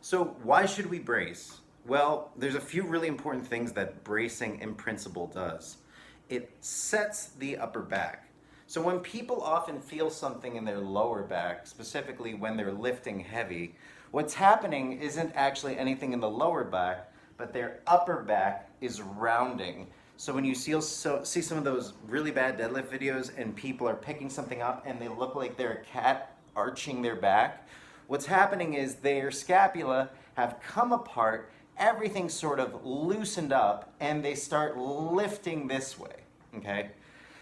So why should we brace? Well, there's a few really important things that bracing in principle does. It sets the upper back. So when people often feel something in their lower back, specifically when they're lifting heavy, what's happening isn't actually anything in the lower back, but their upper back is rounding. So when you see some of those really bad deadlift videos and people are picking something up and they look like they're a cat arching their back, what's happening is their scapula have come apart, everything's sort of loosened up, and they start lifting this way, okay?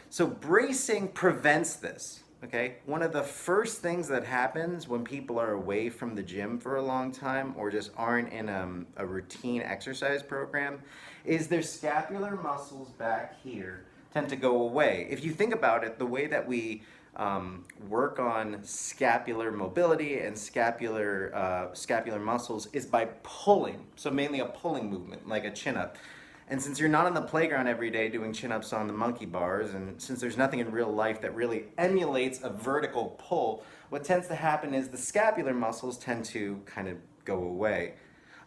So bracing prevents this, okay? One of the first things that happens when people are away from the gym for a long time or just aren't in a routine exercise program is their scapular muscles back here tend to go away. If you think about it, the way that we work on scapular mobility and scapular muscles is by pulling. So mainly a pulling movement, like a chin-up. And since you're not on the playground every day doing chin-ups on the monkey bars, and since there's nothing in real life that really emulates a vertical pull, what tends to happen is the scapular muscles tend to kind of go away.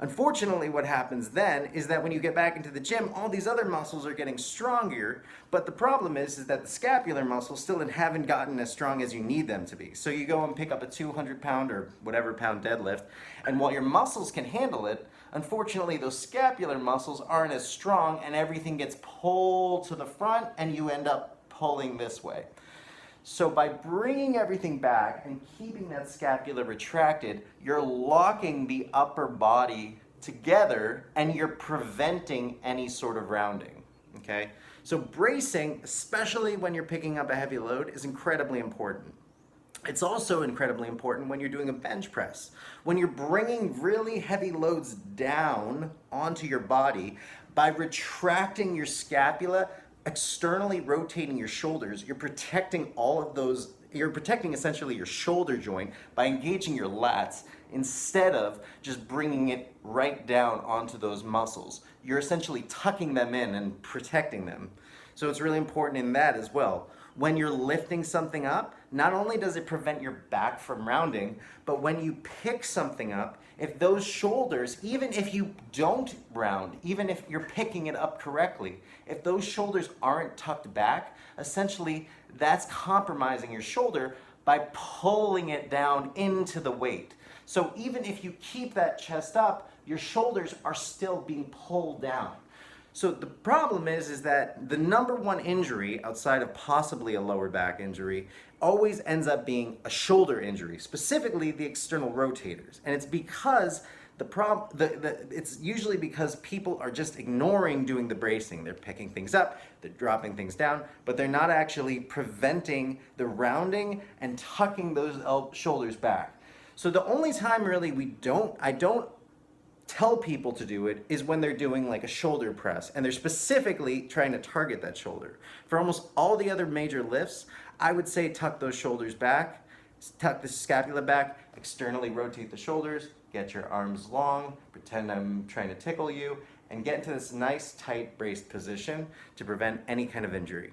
Unfortunately, what happens then is that when you get back into the gym, all these other muscles are getting stronger, but the problem is that the scapular muscles still haven't gotten as strong as you need them to be. So you go and pick up a 200-pound or whatever pound deadlift, and while your muscles can handle it, unfortunately those scapular muscles aren't as strong and everything gets pulled to the front and you end up pulling this way. So by bringing everything back and keeping that scapula retracted, you're locking the upper body together and you're preventing any sort of rounding, okay? So bracing, especially when you're picking up a heavy load, is incredibly important. It's also incredibly important when you're doing a bench press. When you're bringing really heavy loads down onto your body, by retracting your scapula, externally rotating your shoulders, you're protecting you're protecting essentially your shoulder joint by engaging your lats instead of just bringing it right down onto those muscles. You're essentially tucking them in and protecting them. So it's really important in that as well. When you're lifting something up, not only does it prevent your back from rounding, but when you pick something up, if those shoulders, even if you don't round, even if you're picking it up correctly, if those shoulders aren't tucked back, essentially that's compromising your shoulder by pulling it down into the weight. So even if you keep that chest up, your shoulders are still being pulled down. So the problem is that the number one injury outside of possibly a lower back injury always ends up being a shoulder injury, specifically the external rotators. And it's because it's usually because people are just ignoring doing the bracing. They're picking things up, they're dropping things down, but they're not actually preventing the rounding and tucking those shoulders back. So the only time really I don't tell people to do it is when they're doing like a shoulder press and they're specifically trying to target that shoulder. For almost all the other major lifts, I would say tuck those shoulders back, tuck the scapula back, externally rotate the shoulders, get your arms long, pretend I'm trying to tickle you, and get into this nice tight braced position to prevent any kind of injury.